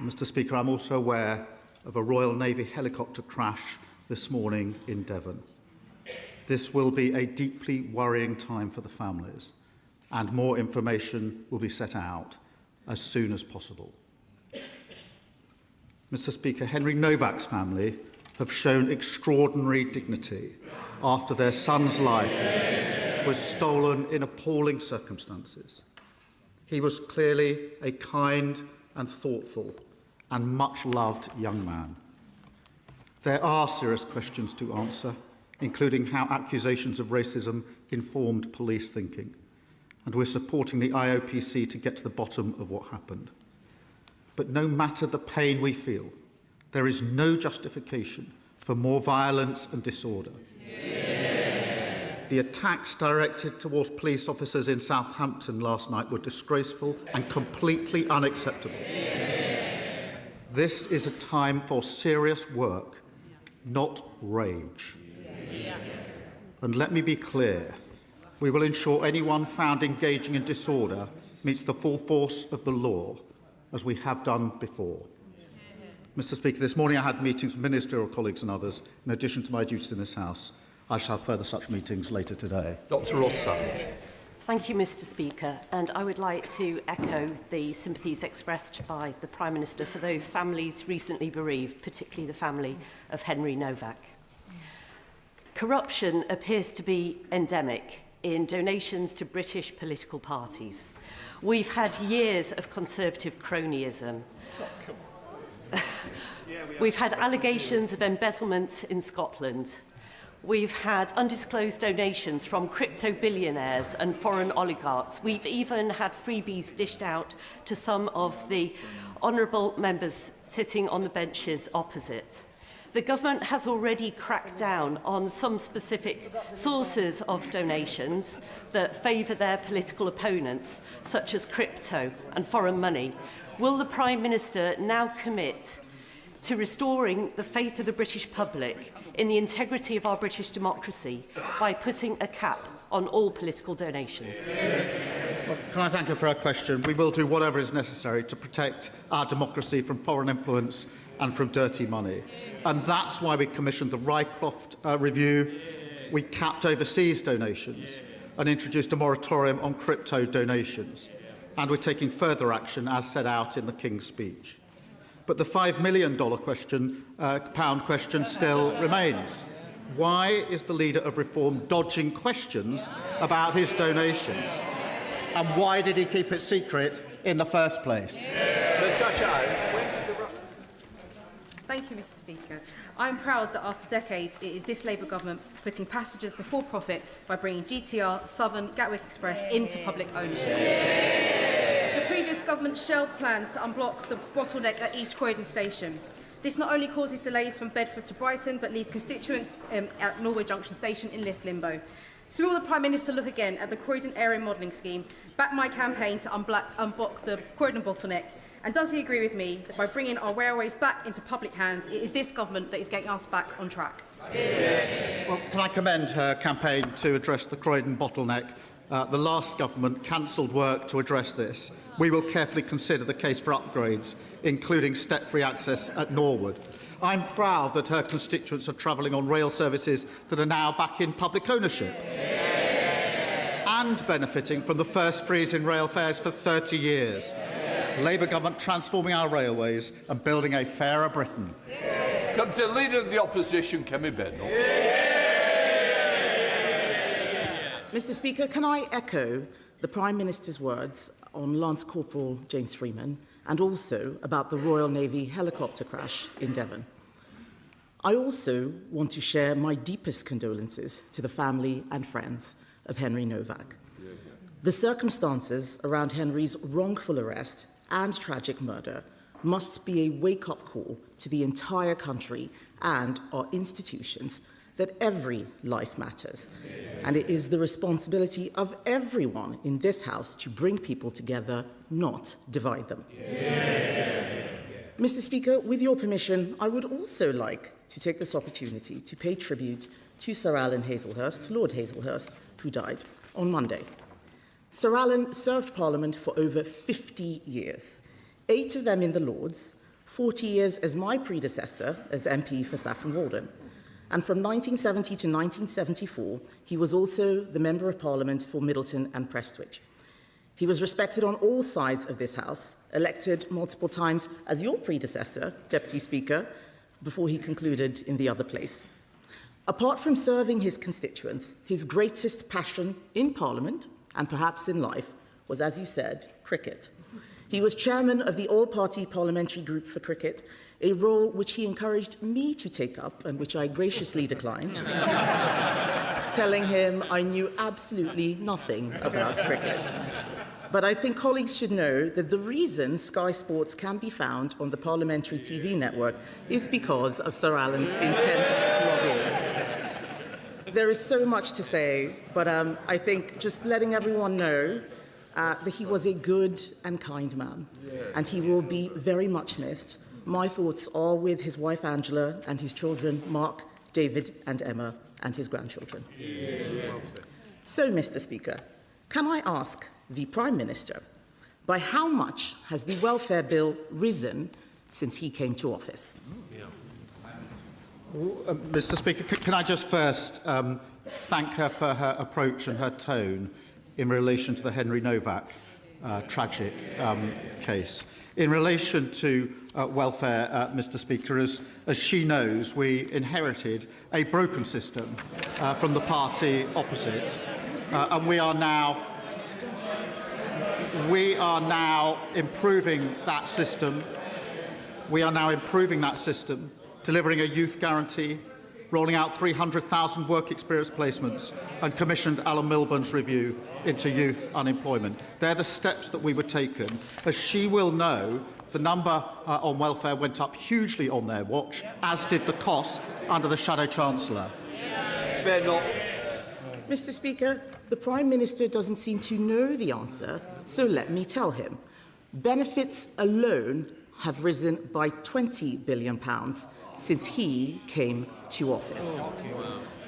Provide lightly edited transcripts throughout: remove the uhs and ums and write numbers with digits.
Mr. Speaker, I'm also aware of a Royal Navy helicopter crash this morning in Devon. This will be a deeply worrying time for the families, and more information will be set out as soon as possible. Mr. Speaker, Henry Novak's family have shown extraordinary dignity after their son's life was stolen in appalling circumstances. He was clearly a kind and thoughtful and much-loved young man. There are serious questions to answer, including how accusations of racism informed police thinking, and we're supporting the IOPC to get to the bottom of what happened. But no matter the pain we feel, there is no justification for more violence and disorder. The attacks directed towards police officers in Southampton last night were disgraceful and completely unacceptable. This is a time for serious work, not rage. And let me be clear, we will ensure anyone found engaging in disorder meets the full force of the law, as we have done before. Mr. Speaker, this morning I had meetings with ministerial colleagues and others, in addition to my duties in this House. I shall have further such meetings later today. Dr. Ross-Savage. Thank you, Mr. Speaker, and I would like to echo the sympathies expressed by the Prime Minister for those families recently bereaved, particularly the family of Henry Novak. Corruption appears to be endemic in donations to British political parties. We've had years of Conservative cronyism. We've had allegations of embezzlement in Scotland. We've had undisclosed donations from crypto billionaires and foreign oligarchs. We've even had freebies dished out to some of the honourable members sitting on the benches opposite. The government has already cracked down on some specific sources of donations that favour their political opponents, such as crypto and foreign money. Will the Prime Minister now commit to restoring the faith of the British public in the integrity of our British democracy by putting a cap on all political donations? Well, can I thank her for her question? We will do whatever is necessary to protect our democracy from foreign influence and from dirty money. And that's why we commissioned the Rycroft review. We capped overseas donations and introduced a moratorium on crypto donations. And we're taking further action as set out in the King's speech. But the £5 million pound question still remains. Why is the leader of Reform dodging questions about his donations? And why did he keep it secret in the first place? Thank you, Mr. Speaker. I am proud that after decades it is this Labour government putting passengers before profit by bringing GTR, Southern, Gatwick Express into public ownership. The previous government shelved plans to unblock the bottleneck at East Croydon Station. This not only causes delays from Bedford to Brighton, but leaves constituents at Norway Junction Station in limbo. So will the Prime Minister look again at the Croydon Area Modelling Scheme, back my campaign to unblock the Croydon bottleneck, and does he agree with me that by bringing our railways back into public hands, it is this government that is getting us back on track? Well, can I commend her campaign to address the Croydon bottleneck? The last government cancelled work to address this. We will carefully consider the case for upgrades, including step-free access at Norwood. I'm proud that her constituents are travelling on rail services that are now back in public ownership and benefiting from the first freeze in rail fares for 30 years. Labour government transforming our railways and building a fairer Britain. Come to the Leader of the Opposition, Kemi Bennell. Mr. Speaker, can I echo the Prime Minister's words on Lance Corporal James Freeman and also about the Royal Navy helicopter crash in Devon? I also want to share my deepest condolences to the family and friends of Henry Novak. The circumstances around Henry's wrongful arrest and tragic murder must be a wake-up call to the entire country and our institutions that every life matters. And it is the responsibility of everyone in this House to bring people together, not divide them. Mr. Speaker, with your permission, I would also like to take this opportunity to pay tribute to Sir Alan Hazelhurst, Lord Hazelhurst, who died on Monday. Sir Alan served Parliament for over 50 years, 8 of them in the Lords, 40 years as my predecessor as MP for Saffron Walden. And from 1970 to 1974, he was also the Member of Parliament for Middleton and Prestwich. He was respected on all sides of this House, elected multiple times as your predecessor, Deputy Speaker, before he concluded in the other place. Apart from serving his constituents, his greatest passion in Parliament, and perhaps in life, was, as you said, cricket. He was chairman of the All-Party Parliamentary Group for Cricket, a role which he encouraged me to take up and which I graciously declined, telling him I knew absolutely nothing about cricket. But I think colleagues should know that the reason Sky Sports can be found on the parliamentary TV network is because of Sir Alan's intense lobbying. There is so much to say, but I think just letting everyone know that he was a good and kind man, and he will be very much missed. My thoughts are with his wife Angela and his children Mark, David and Emma, and his grandchildren. So, Mr. Speaker, can I ask the Prime Minister, by how much has the welfare bill risen since he came to office? Mr. Speaker, can I just first thank her for her approach and her tone in relation to the Henry Novak tragic case. In relation to welfare, Mr. Speaker, as she knows, we inherited a broken system from the party opposite, and we are now improving that system. We are now improving that system, delivering a youth guarantee, rolling out 300,000 work experience placements, and commissioned Alan Milburn's review into youth unemployment. They're the steps that we were taken. As she will know, the number on welfare went up hugely on their watch, as did the cost under the Shadow Chancellor. Mr. Speaker, the Prime Minister doesn't seem to know the answer, so let me tell him. Benefits alone have risen by £20 billion since he came to office.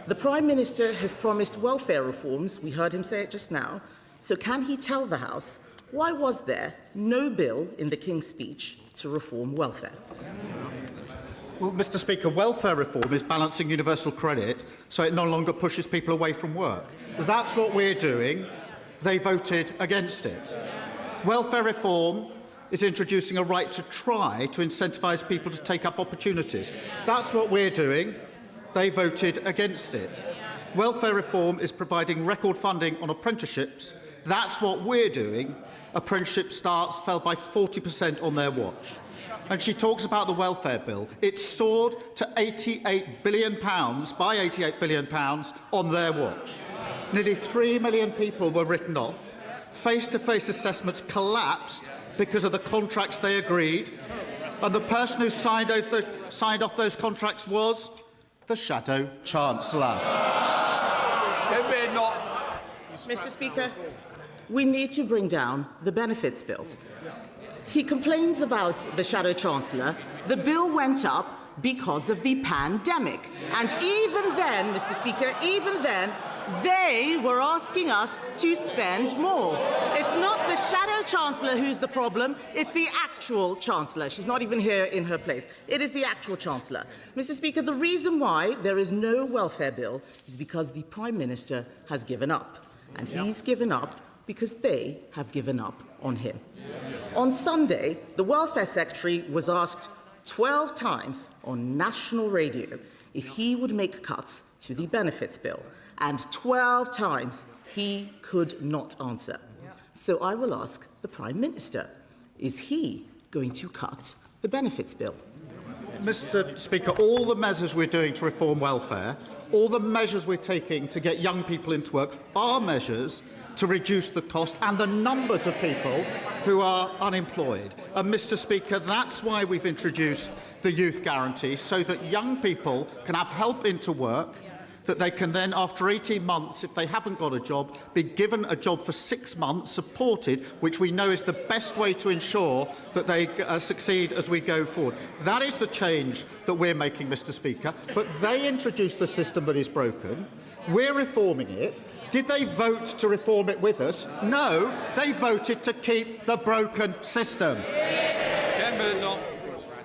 The Prime Minister has promised welfare reforms, we heard him say it just now, so can he tell the House why was there no bill in the King's speech to reform welfare? Well, Mr. Speaker, welfare reform is balancing universal credit so it no longer pushes people away from work. That's what we're doing. They voted against it. Welfare reform is introducing a right to try to incentivise people to take up opportunities. That's what we're doing. They voted against it. Welfare reform is providing record funding on apprenticeships. That's what we're doing. Apprenticeship starts fell by 40% on their watch. And she talks about the welfare bill. It soared to £88 billion, by £88 billion on their watch. Nearly 3 million people were written off. Face-to-face assessments collapsed because of the contracts they agreed. And the person who signed off those contracts was the Shadow Chancellor. Mr. Speaker, we need to bring down the benefits bill. He complains about the Shadow Chancellor. The bill went up because of the pandemic. And even then, Mr. Speaker, even then, they were asking us to spend more. It's not the Shadow Chancellor who's the problem, it's the actual Chancellor. She's not even here in her place. It is the actual Chancellor. Mr. Speaker, the reason why there is no welfare bill is because the Prime Minister has given up. And he's given up because they have given up on him. On Sunday, the Welfare Secretary was asked 12 times on national radio if he would make cuts to the benefits bill. And 12 times he could not answer. So I will ask the Prime Minister, is he going to cut the benefits bill? Mr. Speaker, all the measures we're doing to reform welfare, all the measures we're taking to get young people into work are measures to reduce the cost and the numbers of people who are unemployed. And, Mr. Speaker, that's why we've introduced the youth guarantee, so that young people can have help into work, that they can then, after 18 months, if they haven't got a job, be given a job for 6 months, supported, which we know is the best way to ensure that they succeed as we go forward. That is the change that we're making, Mr. Speaker. But they introduced the system that is broken. We're reforming it. Did they vote to reform it with us? No, they voted to keep the broken system.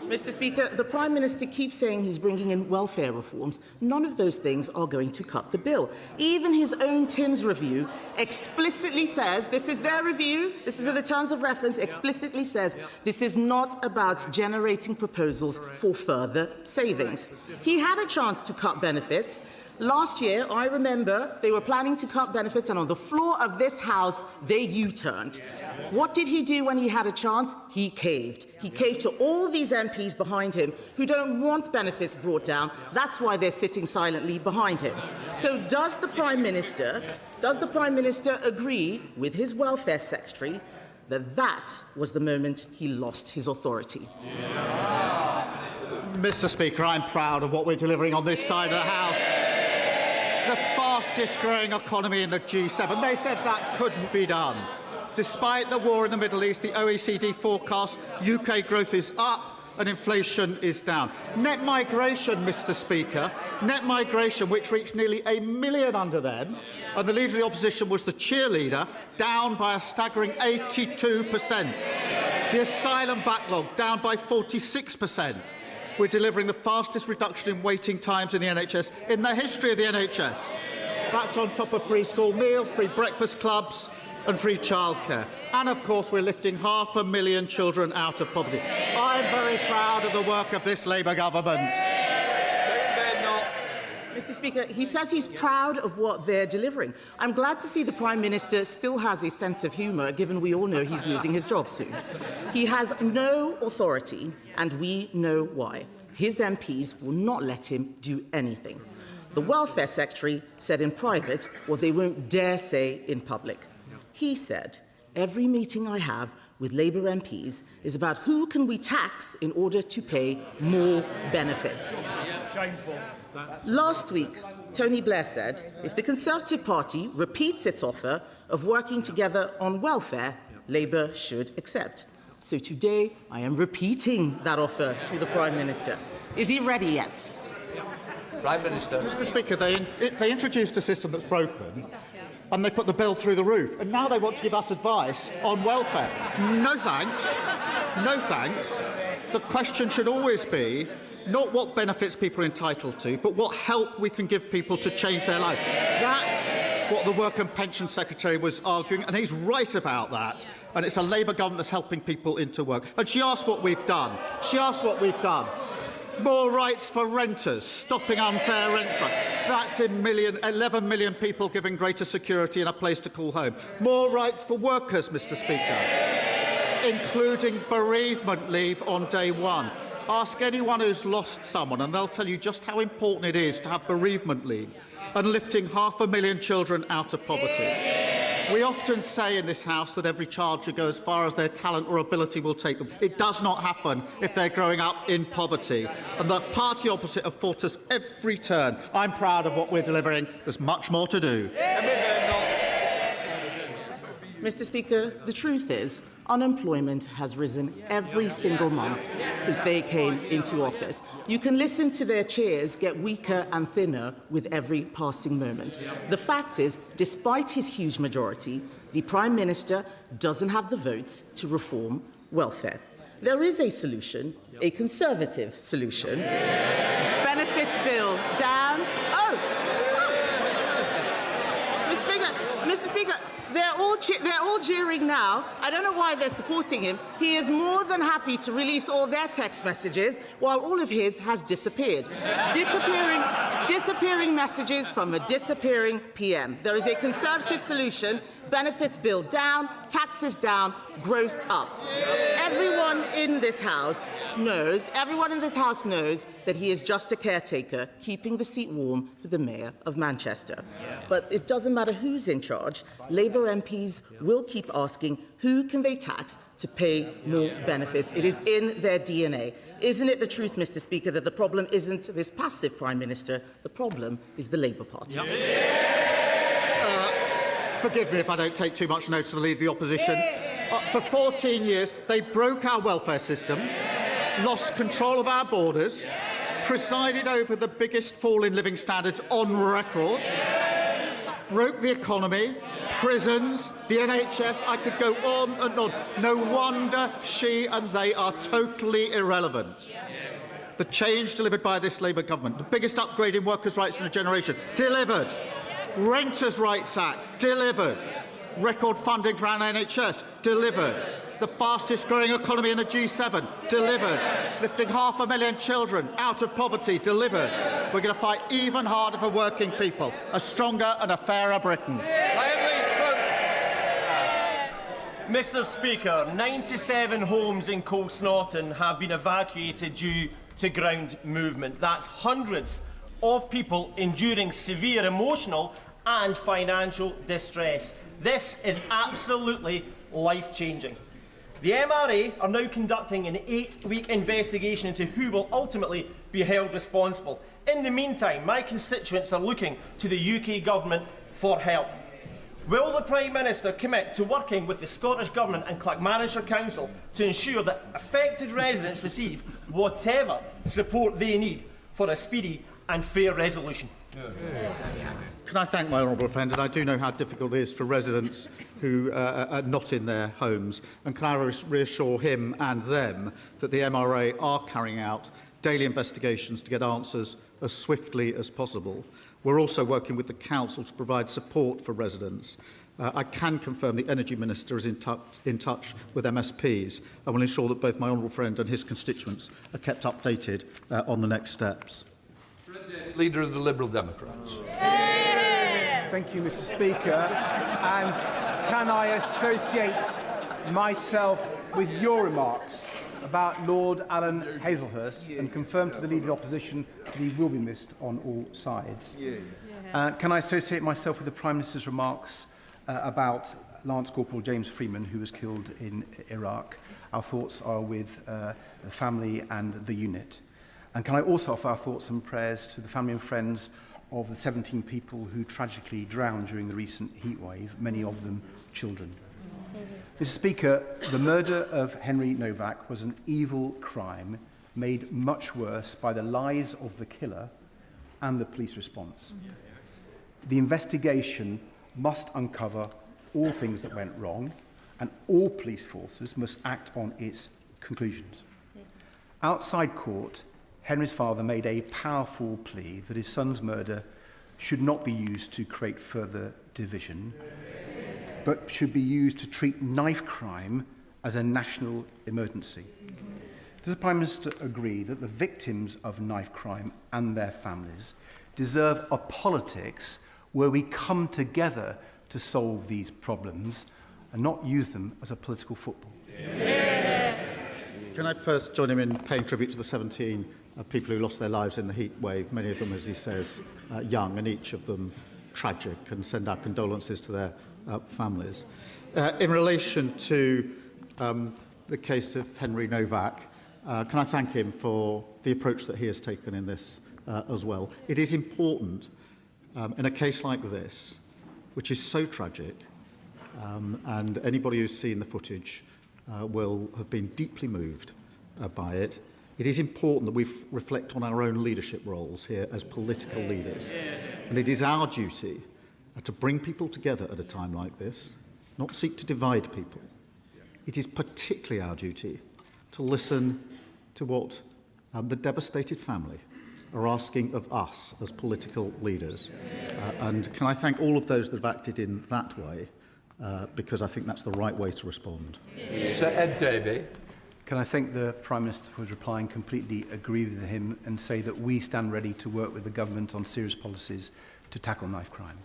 Mr. Speaker, the Prime Minister keeps saying he's bringing in welfare reforms. None of those things are going to cut the bill. Even his own Tim's review explicitly says, this is their review, this is in the terms of reference, explicitly says this is not about generating proposals for further savings. He had a chance to cut benefits. Last year, I remember, they were planning to cut benefits, and on the floor of this House, they U-turned. What did he do when he had a chance? He caved. He caved to all these MPs behind him who don't want benefits brought down. That's why they're sitting silently behind him. So does the Prime Minister agree with his welfare secretary that that was the moment he lost his authority? Mr. Speaker, I'm proud of what we're delivering on this side of the House. The fastest growing economy in the G7. They said that couldn't be done. Despite the war in the Middle East, the OECD forecast UK growth is up and inflation is down. Net migration, Mr. Speaker, net migration, which reached nearly 1 million under them, and the Leader of the Opposition was the cheerleader, down by a staggering 82%. The asylum backlog down by 46%. We're delivering the fastest reduction in waiting times in the NHS in the history of the NHS. That's on top of free school meals, free breakfast clubs and free childcare. And, of course, we're lifting 500,000 children out of poverty. I'm very proud of the work of this Labour government. Mr. Speaker, he says he's proud of what they're delivering. I'm glad to see the Prime Minister still has a sense of humour, given we all know he's losing his job soon. He has no authority, and we know why. His MPs will not let him do anything. The Welfare Secretary said in private what they won't dare say in public. He said, "Every meeting I have with Labour MPs is about who can we tax in order to pay more benefits." Shameful. Last week, Tony Blair said, if the Conservative Party repeats its offer of working together on welfare, Labour should accept. So today, I am repeating that offer to the Prime Minister. Is he ready yet? Prime Minister. Mr. Speaker, they introduced a system that's broken, and they put the bill through the roof, and now they want to give us advice on welfare. No thanks. No thanks. The question should always be not what benefits people are entitled to, but what help we can give people to change their life. That's what the Work and Pension Secretary was arguing, and he's right about that. And it's a Labour government that's helping people into work. And she asked what we've done. She asked what we've done. More rights for renters, stopping unfair rent strike. That's 11 million people giving greater security and a place to call home. More rights for workers, Mr. Speaker, including bereavement leave on day one. Ask anyone who's lost someone and they'll tell you just how important it is to have bereavement leave, and lifting 500,000 children out of poverty. We often say in this House that every child should go as far as their talent or ability will take them. It does not happen if they're growing up in poverty. And the party opposite have fought us every turn. I'm proud of what we're delivering. There's much more to do. Mr. Speaker, the truth is, unemployment has risen every single month since they came into office. You can listen to their cheers get weaker and thinner with every passing moment. The fact is, despite his huge majority, the Prime Minister doesn't have the votes to reform welfare. There is a solution, a Conservative solution. Benefits bill down. Mr. Speaker, they're all jeering now. I don't know why they're supporting him. He is more than happy to release all their text messages, while all of his has disappeared. Disappearing messages from a disappearing PM. There is a Conservative solution. Benefits bill down, taxes down, growth up. Everyone in this House knows that he is just a caretaker, keeping the seat warm for the Mayor of Manchester. But it doesn't matter who's in charge. Labour MPs will keep asking, who can they tax to pay more benefits? It is in their DNA. Isn't it the truth, Mr. Speaker, that the problem isn't this passive Prime Minister? The problem is the Labour Party. Forgive me if I don't take too much notice of the Leader of the Opposition. For 14 years, they broke our welfare system, lost control of our borders, presided over the biggest fall in living standards on record, broke the economy, prisons, the NHS. I could go on and on. No wonder she and they are totally irrelevant. The change delivered by this Labour government, the biggest upgrade in workers' rights in a generation, delivered. Renters' Rights Act, delivered. Record funding for our NHS, delivered. The fastest growing economy in the G7, delivered. Lifting 500,000 children out of poverty, delivered. We're going to fight even harder for working people, a stronger and a fairer Britain. Mr. Speaker, 97 homes in Colsnaughton have been evacuated due to ground movement. That's hundreds of people enduring severe emotional and financial distress. This is absolutely life-changing. The MRA are now conducting an 8-week investigation into who will ultimately be held responsible. In the meantime, my constituents are looking to the UK Government for help. Will the Prime Minister commit to working with the Scottish Government and Clackmannanshire Council to ensure that affected residents receive whatever support they need for a speedy and fair resolution? Can I thank my honourable friend? And I do know how difficult it is for residents who are not in their homes. And can I reassure him and them that the MRA are carrying out daily investigations to get answers as swiftly as possible. We're also working with the Council to provide support for residents. I can confirm the Energy Minister is in touch with MSPs and will ensure that both my honourable friend and his constituents are kept updated on the next steps. Leader of the Liberal Democrats. Thank you, Mr. Speaker. And can I associate myself with your remarks about Lord Alan Hazelhurst and confirm to the Leader of the Opposition that he will be missed on all sides? Can I associate myself with the Prime Minister's remarks about Lance Corporal James Freeman, who was killed in Iraq? Our thoughts are with the family and the unit. And can I also offer our thoughts and prayers to the family and friends of the 17 people who tragically drowned during the recent heatwave, many of them children. Mr. Speaker, the murder of Henry Novak was an evil crime made much worse by the lies of the killer and the police response. The investigation must uncover all things that went wrong, and all police forces must act on its conclusions. Outside court, Henry's father made a powerful plea that his son's murder should not be used to create further division, but should be used to treat knife crime as a national emergency. Does the Prime Minister agree that the victims of knife crime and their families deserve a politics where we come together to solve these problems and not use them as a political football? Can I first join him in paying tribute to the 17 people who lost their lives in the heat wave, many of them, as he says, young, and each of them tragic, and send our condolences to their families. In relation to the case of Henry Novak, can I thank him for the approach that he has taken in this as well. It is important in a case like this, which is so tragic, and anybody who's seen the footage will have been deeply moved by it. It is important that we reflect on our own leadership roles here as political leaders. And it is our duty to bring people together at a time like this, not seek to divide people. It is particularly our duty to listen to what the devastated family are asking of us as political leaders. And can I thank all of those that have acted in that way, because I think that's the right way to respond. Sir Ed Davey. Can I thank the Prime Minister for his reply and completely agree with him and say that we stand ready to work with the government on serious policies to tackle knife crime.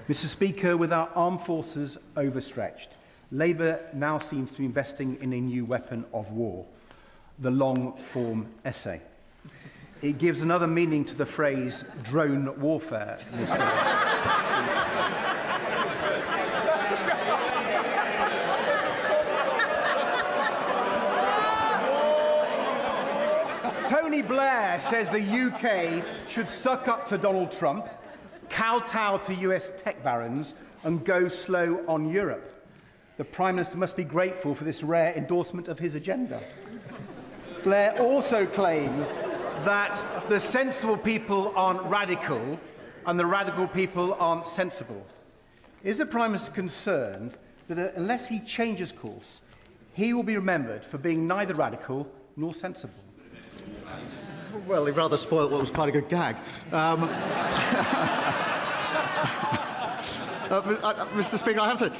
Mr. Speaker, with our armed forces overstretched, Labour now seems to be investing in a new weapon of war, the long-form essay. It gives another meaning to the phrase drone warfare. Tony Blair says the UK should suck up to Donald Trump, kowtow to US tech barons, and go slow on Europe. The Prime Minister must be grateful for this rare endorsement of his agenda. Blair also claims that the sensible people aren't radical and the radical people aren't sensible. Is the Prime Minister concerned that unless he changes course, he will be remembered for being neither radical nor sensible? Well, he rather spoiled what was quite a good gag. Mr. Speaker, I have to.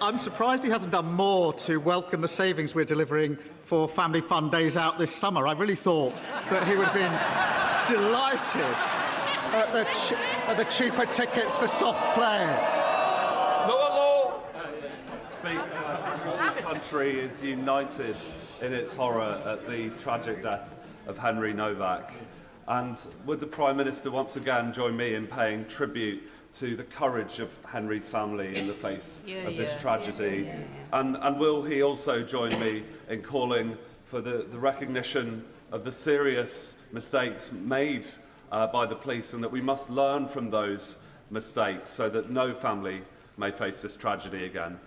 I'm surprised he hasn't done more to welcome the savings we're delivering for family fun days out this summer. I really thought that he would have been delighted at the cheaper tickets for soft play. The country is united in its horror at the tragic death of Henry Novak. And would the Prime Minister once again join me in paying tribute to the courage of Henry's family in the face of this tragedy? And will he also join me in calling for the recognition of the serious mistakes made by the police, and that we must learn from those mistakes so that no family may face this tragedy again?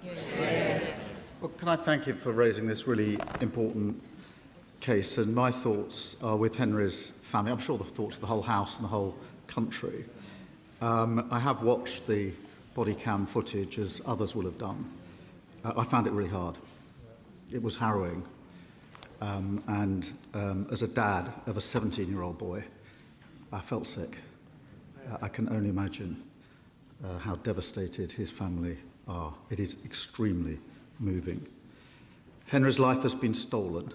Well, can I thank him for raising this really important case? And my thoughts are with Henry's family. I'm sure the thoughts of the whole House and the whole country. I have watched the body cam footage, as others will have done. I found it really hard. It was harrowing. And as a dad of a 17-year-old boy, I felt sick. I can only imagine how devastated his family are. It is extremely moving. Henry's life has been stolen.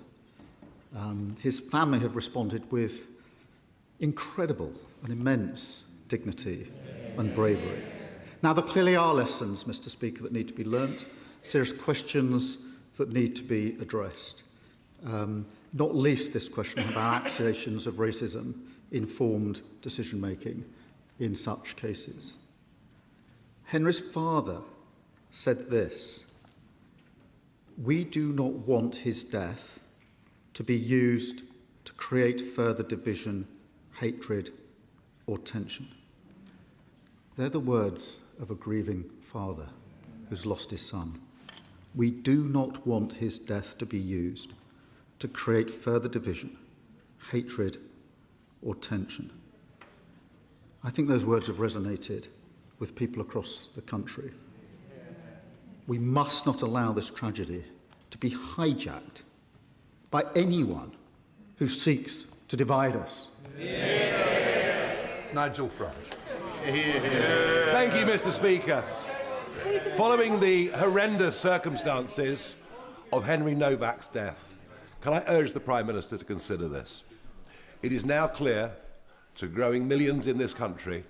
His family have responded with incredible and immense dignity and bravery. Now, there clearly are lessons, Mr. Speaker, that need to be learnt, serious questions that need to be addressed, not least this question about accusations of racism informed decision-making in such cases. Henry's father said this: "We do not want his death to be used to create further division, hatred, or tension." They're the words of a grieving father who's lost his son. We do not want his death to be used to create further division, hatred, or tension. I think those words have resonated with people across the country. We must not allow this tragedy to be hijacked by anyone who seeks to divide us. Nigel Farage. Thank you, Mr. Speaker. Following the horrendous circumstances of Henry Novak's death, can I urge the Prime Minister to consider this? It is now clear to growing millions in this country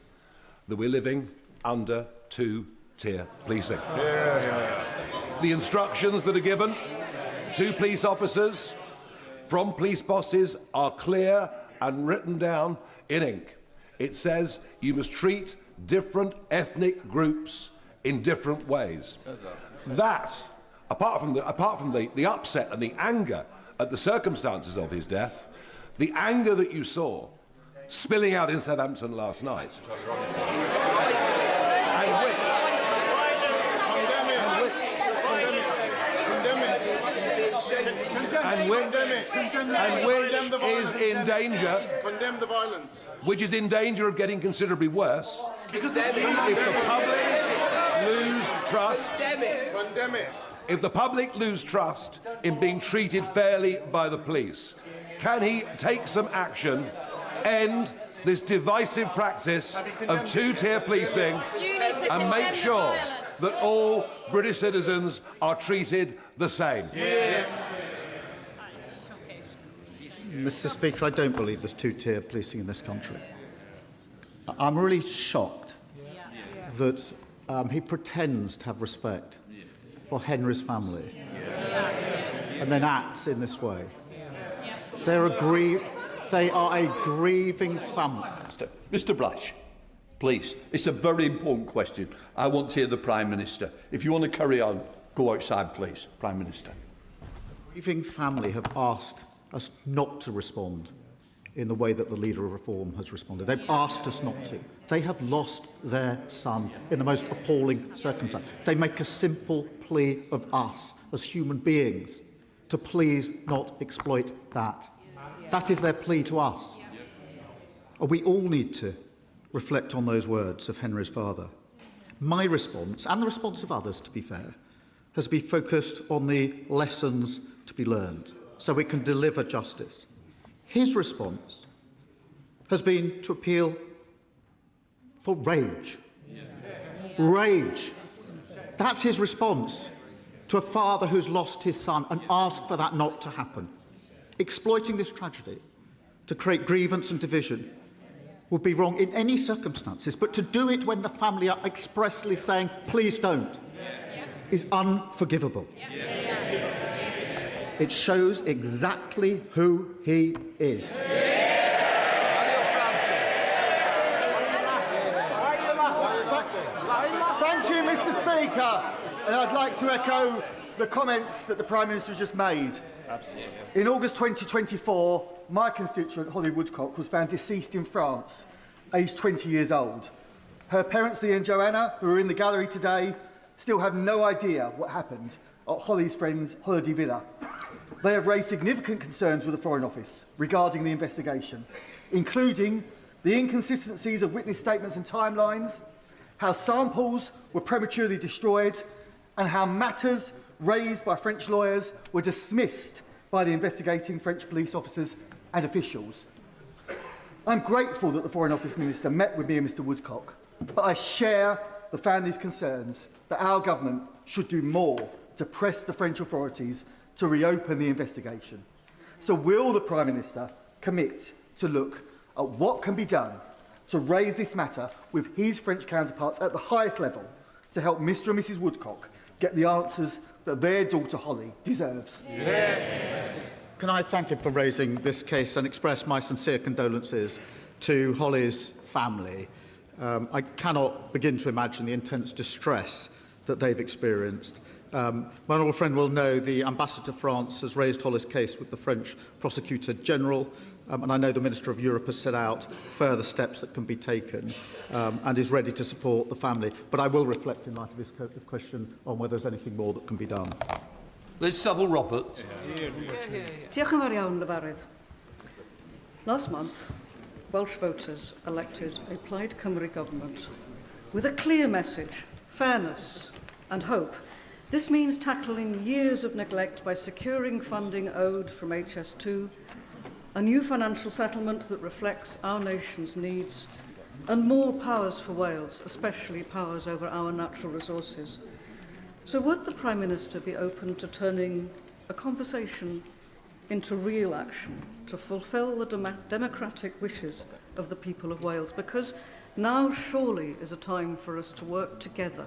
that we're living under two-tier policing. The instructions that are given to police officers from police bosses are clear and written down in ink. It says you must treat different ethnic groups in different ways. That, apart from the upset and the anger at the circumstances of his death, the anger that you saw spilling out in Southampton last night, and which is in danger, condemn the violence, which is in danger of getting considerably worse, because if the public lose trust, condemn it. if the public lose trust in being treated fairly by the police, can he take some action, end this divisive practice of two-tier policing, and make sure that all British citizens are treated the same? Mr. Speaker, I don't believe there's two-tier policing in this country. I'm really shocked that he pretends to have respect for Henry's family and then acts in this way. They are a grieving family. Mr. Blash, please. It's a very important question. I want to hear the Prime Minister. If you want to carry on, go outside, please, Prime Minister. The grieving family have asked us not to respond in the way that the Leader of Reform has responded. They've asked us not to. They have lost their son in the most appalling circumstance. They make a simple plea of us as human beings to please not exploit that. That is their plea to us. We all need to reflect on those words of Henry's father. My response, and the response of others to be fair, has been focused on the lessons to be learned so we can deliver justice. His response has been to appeal for rage. Rage. That's his response to a father who's lost his son and asked for that not to happen. Exploiting this tragedy to create grievance and division would be wrong in any circumstances, but to do it when the family are expressly saying, please don't, is unforgivable. It shows exactly who he is. Thank you, Mr. Speaker. And I'd like to echo the comments that the Prime Minister just made. Absolutely. In August 2024, my constituent, Holly Woodcock, was found deceased in France, aged 20 years old. Her parents, Lee and Joanna, who are in the gallery today, still have no idea what happened at Holly's friend's holiday villa. They have raised significant concerns with the Foreign Office regarding the investigation, including the inconsistencies of witness statements and timelines, how samples were prematurely destroyed, and how matters raised by French lawyers were dismissed by the investigating French police officers and officials. I'm grateful that the Foreign Office Minister met with me and Mr Woodcock, but I share the family's concerns that our government should do more to press the French authorities to reopen the investigation. So will the Prime Minister commit to look at what can be done to raise this matter with his French counterparts at the highest level to help Mr and Mrs Woodcock get the answers that their daughter Holly deserves? Can I thank him for raising this case and express my sincere condolences to Holly's family. I cannot begin to imagine the intense distress that they've experienced. My honourable friend will know the Ambassador to France has raised Holly's case with the French Prosecutor General, and I know the Minister of Europe has set out further steps that can be taken and is ready to support the family. But I will reflect in light of this question on whether there's anything more that can be done. Liz Saville-Roberts. Diolch yn fawr iawn, Lefarydd. Last month, Welsh voters elected a Plaid Cymru government with a clear message, fairness and hope. This means tackling years of neglect by securing funding owed from HS2, a new financial settlement that reflects our nation's needs, and more powers for Wales, especially powers over our natural resources. So would the Prime Minister be open to turning a conversation into real action to fulfil the democratic wishes of the people of Wales? Because now surely is a time for us to work together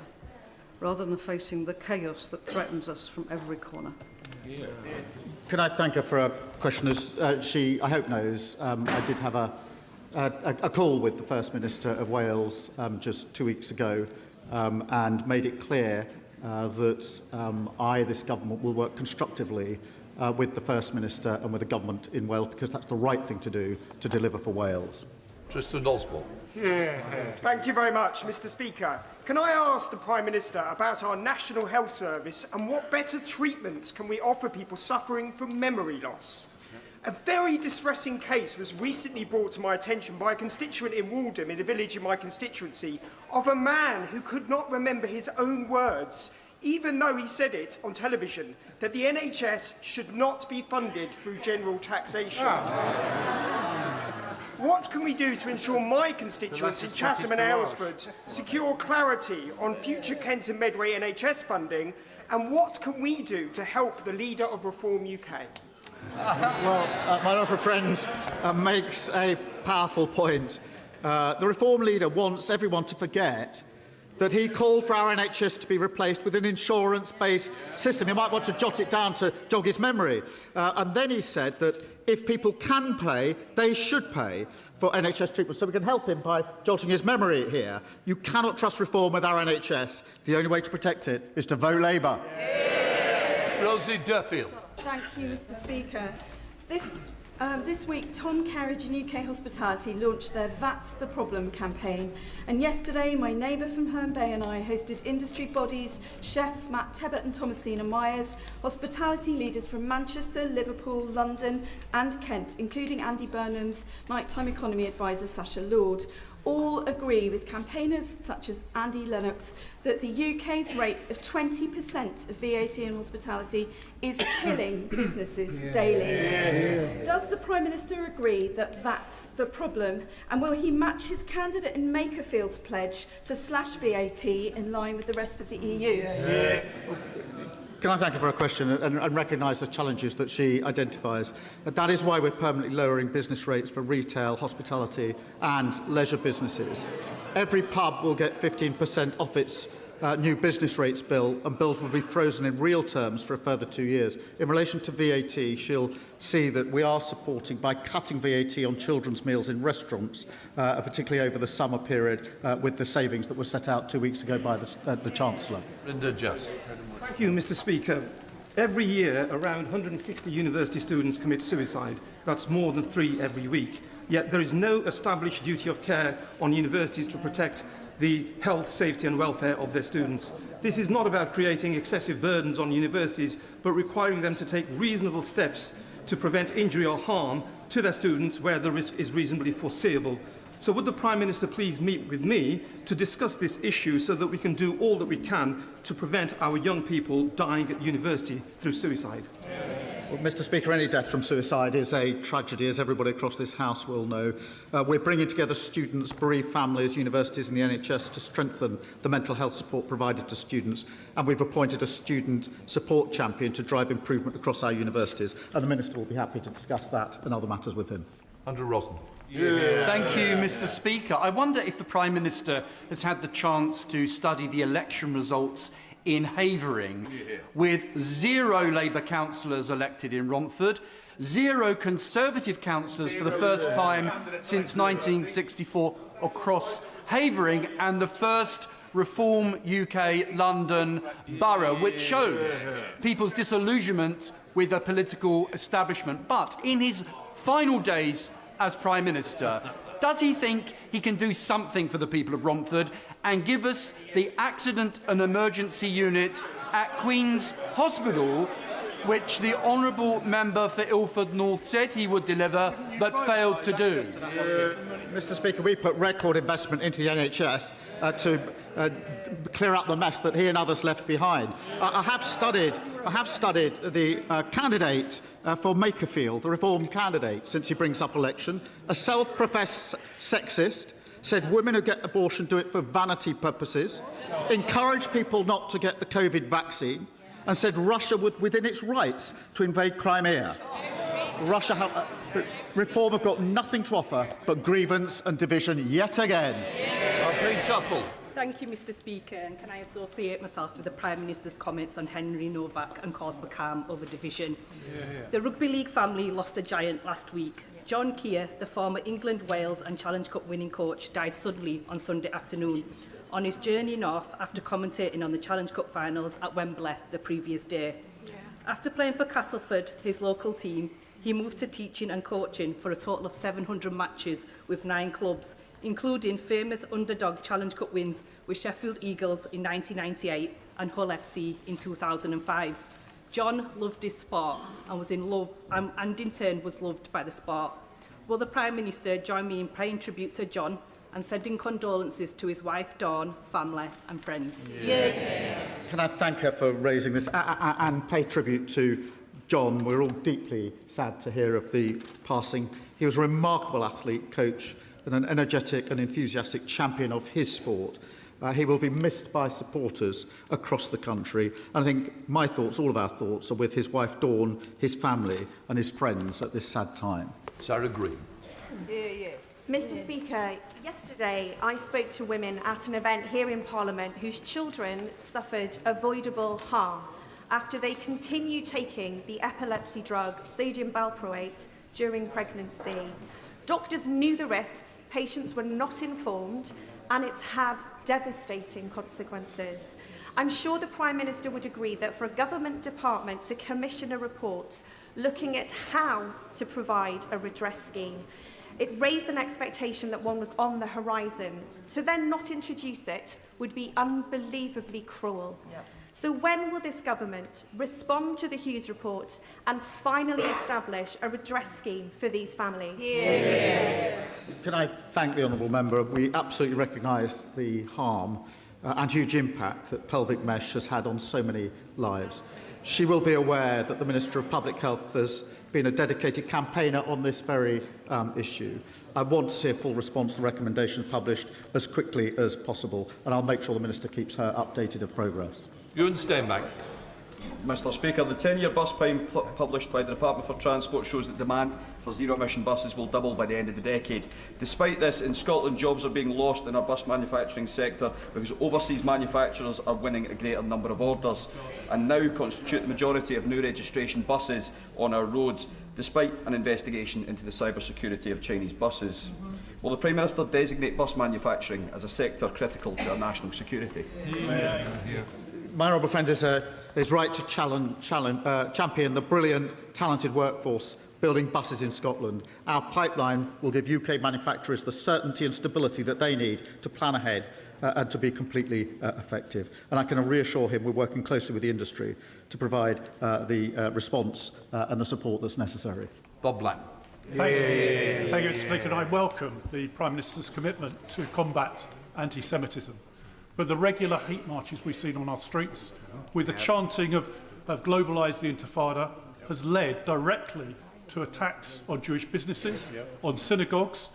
rather than facing the chaos that threatens us from every corner. Can I thank her for a question? As she, I hope, knows, I did have a call with the First Minister of Wales just 2 weeks ago and made it clear that this government, will work constructively with the First Minister and with the government in Wales, because that's the right thing to do to deliver for Wales. Tristan Osborne. Thank you very much, Mr Speaker. Can I ask the Prime Minister about our National Health Service and what better treatments can we offer people suffering from memory loss? A very distressing case was recently brought to my attention by a constituent in Waldham, in a village in my constituency, of a man who could not remember his own words, even though he said it on television, that the NHS should not be funded through general taxation. What can we do to ensure my constituents in Chatham and Aylesford secure clarity on future Kent and Medway NHS funding, and what can we do to help the leader of Reform UK? Well, my honourable friend makes a powerful point. The Reform leader wants everyone to forget that he called for our NHS to be replaced with an insurance-based system. You might want to jot it down to jog his memory. And then he said that if people can pay, they should pay for NHS treatment. So we can help him by jotting his memory here. You cannot trust reform with our NHS. The only way to protect it is to vote Labour. Rosie Duffield. Thank you, Mr Speaker. This week, Tom Carriage and UK Hospitality launched their That's the Problem campaign. And yesterday, my neighbour from Herne Bay and I hosted industry bodies, chefs Matt Tebbett and Thomasina Myers, hospitality leaders from Manchester, Liverpool, London and Kent, including Andy Burnham's nighttime economy advisor, Sasha Lord. all agree with campaigners such as Andy Lennox that the UK's rate of 20% of VAT in hospitality is killing businesses daily. Does the Prime Minister agree that that's the problem? And will he match his candidate in Makerfield's pledge to slash VAT in line with the rest of the EU? Can I thank her for her question and recognise the challenges that she identifies? That is why we're permanently lowering business rates for retail, hospitality and leisure businesses. Every pub will get 15% off its new business rates bill, and bills will be frozen in real terms for a further 2 years. In relation to VAT, she'll see that we are supporting by cutting VAT on children's meals in restaurants, particularly over the summer period, with the savings that were set out 2 weeks ago by the Chancellor. Thank you, Mr. Speaker. Every year, around 160 university students commit suicide. That's more than 3 every week. Yet there is no established duty of care on universities to protect the health, safety and welfare of their students. This is not about creating excessive burdens on universities, but requiring them to take reasonable steps to prevent injury or harm to their students where the risk is reasonably foreseeable. So would the Prime Minister please meet with me to discuss this issue so that we can do all that we can to prevent our young people dying at university through suicide? Well, Mr. Speaker, any death from suicide is a tragedy, as everybody across this House will know. We're bringing together students, bereaved families, universities and the NHS to strengthen the mental health support provided to students, and we've appointed a student support champion to drive improvement across our universities, and the Minister will be happy to discuss that and other matters with him. Andrew Rossen. Thank you, Mr. Speaker. I wonder if the Prime Minister has had the chance to study the election results in Havering, with 0 Labour councillors elected in Romford, 0 Conservative councillors for the first time since 1964 across Havering, and the first Reform UK London borough, which shows people's disillusionment with the political establishment. But in his final days as Prime Minister, does he think he can do something for the people of Romford and give us the accident and emergency unit at Queen's Hospital, which the honourable member for Ilford North said he would deliver but failed to do? Mr. Speaker, we put record investment into the NHS to clear up the mess that he and others left behind. I have studied the candidate for Makerfield, the Reform candidate, since he brings up election. A self-professed sexist, said women who get abortion do it for vanity purposes, encouraged people not to get the COVID vaccine, and said Russia would within its rights to invade Crimea. Reform have got nothing to offer but grievance and division yet again. Thank you, Mr. Speaker, and can I associate myself with the Prime Minister's comments on Henry Novak and cause for calm over division? The Rugby League family lost a giant last week. John Keir, the former England, Wales and Challenge Cup winning coach, died suddenly on Sunday afternoon on his journey north after commentating on the Challenge Cup finals at Wembley the previous day. After playing for Castleford, his local team, he moved to teaching and coaching for a total of 700 matches with 9 clubs, including famous underdog Challenge Cup wins with Sheffield Eagles in 1998 and Hull FC in 2005. John loved his sport and was in love, and in turn was loved by the sport. Will the Prime Minister join me in paying tribute to John and sending condolences to his wife Dawn, family and friends? Can I thank her for raising this and pay tribute to John? We're all deeply sad to hear of the passing. He was a remarkable athlete, coach, and an energetic and enthusiastic champion of his sport. He will be missed by supporters across the country. And I think my thoughts, all of our thoughts, are with his wife Dawn, his family and his friends at this sad time. Sarah Green. Mr. Speaker, yesterday I spoke to women at an event here in Parliament whose children suffered avoidable harm after they continued taking the epilepsy drug sodium valproate during pregnancy. Doctors knew the risks, patients were not informed, and it's had devastating consequences. I'm sure the Prime Minister would agree that for a government department to commission a report looking at how to provide a redress scheme, it raised an expectation that one was on the horizon. To then not introduce it would be unbelievably cruel. So when will this government respond to the Hughes report and finally establish a redress scheme for these families? Can I thank the honourable member? We absolutely recognise the harm and huge impact that pelvic mesh has had on so many lives. She will be aware that the Minister of Public Health has been a dedicated campaigner on this very issue. I want to see a full response to the recommendations published as quickly as possible, and I'll make sure the Minister keeps her updated of progress. Ewan Steinback. Mr Speaker, the 10-year bus plan published by the Department for Transport shows that demand for zero-emission buses will double by the end of the decade. Despite this, in Scotland, jobs are being lost in our bus manufacturing sector because overseas manufacturers are winning a greater number of orders and now constitute the majority of new registration buses on our roads, despite an investigation into the cybersecurity of Chinese buses. Will the Prime Minister designate bus manufacturing as a sector critical to our national security? My honourable friend is right to champion the brilliant, talented workforce building buses in Scotland. Our pipeline will give UK manufacturers the certainty and stability that they need to plan ahead and to be completely effective. And I can reassure him we're working closely with the industry to provide the response and the support that's necessary. Bob Black. Thank you, Mr Speaker. And I welcome the Prime Minister's commitment to combat anti-Semitism. But the regular hate marches we've seen on our streets, with the chanting of globalise the Intifada, has led directly to attacks on Jewish businesses, on synagogues,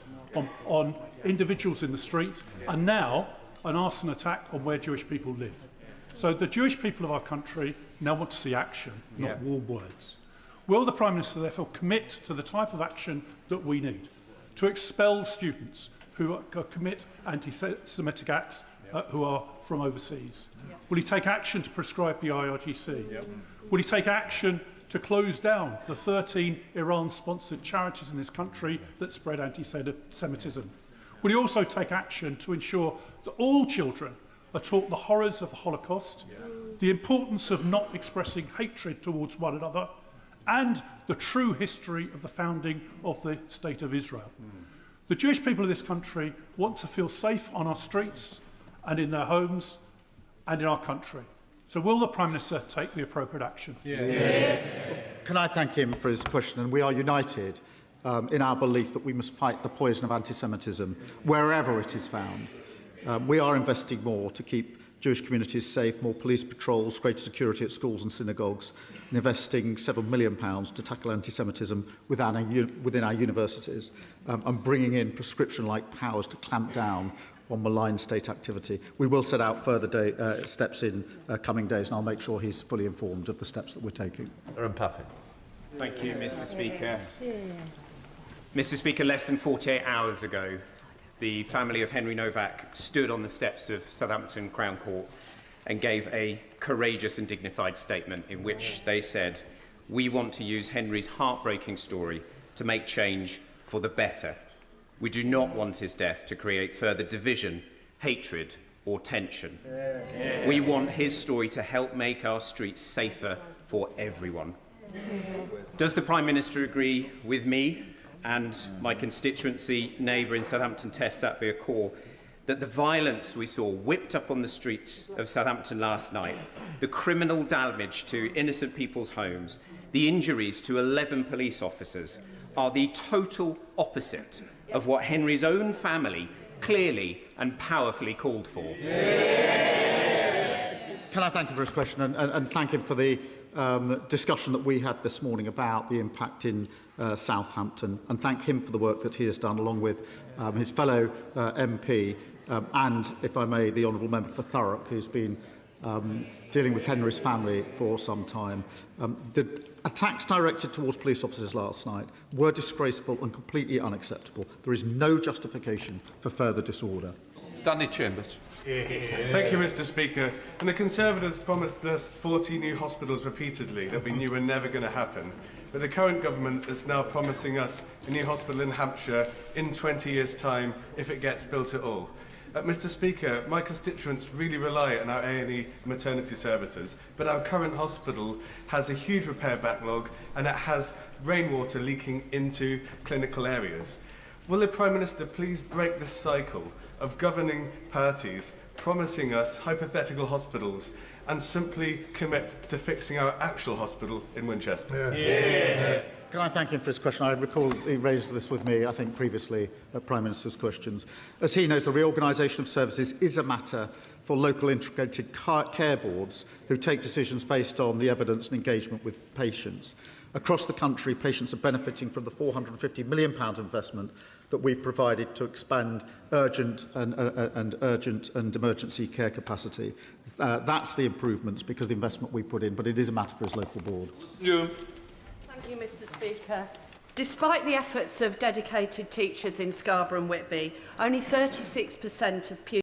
on individuals in the streets, and now an arson attack on where Jewish people live. So the Jewish people of our country now want to see action, not warm words. Will the Prime Minister therefore commit to the type of action that we need to expel students who commit anti-Semitic acts who are from overseas? Will he take action to prescribe the IRGC? Will he take action to close down the 13 Iran-sponsored charities in this country that spread anti-Semitism? Will he also take action to ensure that all children are taught the horrors of the Holocaust, the importance of not expressing hatred towards one another, and the true history of the founding of the State of Israel? The Jewish people of this country want to feel safe on our streets and in their homes and in our country. So will the Prime Minister take the appropriate action? Can I thank him for his question? And we are united in our belief that we must fight the poison of anti-Semitism wherever it is found. We are investing more to keep Jewish communities safe, more police patrols, greater security at schools and synagogues, and investing £7 million to tackle anti-Semitism within our universities, and bringing in prescription-like powers to clamp down on malign state activity. We will set out further steps in coming days, and I'll make sure he's fully informed of the steps that we're taking. Aaron Paffin. Thank you, Mr Speaker. Mr Speaker, less than 48 hours ago, the family of Henry Novak stood on the steps of Southampton Crown Court and gave a courageous and dignified statement in which they said, "We want to use Henry's heartbreaking story to make change for the better. We do not want his death to create further division, hatred or tension. We want his story to help make our streets safer for everyone." Does the Prime Minister agree with me and my constituency neighbour in Southampton Test, Satvir Kaur, that the violence we saw whipped up on the streets of Southampton last night, the criminal damage to innocent people's homes, the injuries to 11 police officers, are the total opposite of what Henry's own family clearly and powerfully called for? Can I thank him for his question and thank him for the discussion that we had this morning about the impact in Southampton, and thank him for the work that he has done along with his fellow MP and, if I may, the Honourable Member for Thurrock, who's been dealing with Henry's family for some time. The attacks directed towards police officers last night were disgraceful and completely unacceptable. There is no justification for further disorder. Stanley Chambers. Thank you, Mr Speaker. And the Conservatives promised us 40 new hospitals repeatedly that we knew were never going to happen. But the current government is now promising us a new hospital in Hampshire in 20 years' time if it gets built at all. Mr Speaker, my constituents really rely on our A&E maternity services, but our current hospital has a huge repair backlog and it has rainwater leaking into clinical areas. Will the Prime Minister please break this cycle of governing parties promising us hypothetical hospitals and simply commit to fixing our actual hospital in Winchester? Can I thank him for his question? I recall he raised this with me, I think, previously at Prime Minister's questions. As he knows, the reorganisation of services is a matter for local integrated care boards who take decisions based on the evidence and engagement with patients. Across the country, patients are benefiting from the £450 million investment that we've provided to expand urgent and emergency care capacity. That's the improvements because of the investment we put in, but it is a matter for his local board. Thank you, Mr. Speaker. Despite the efforts of dedicated teachers in Scarborough and Whitby, only 36% of pupils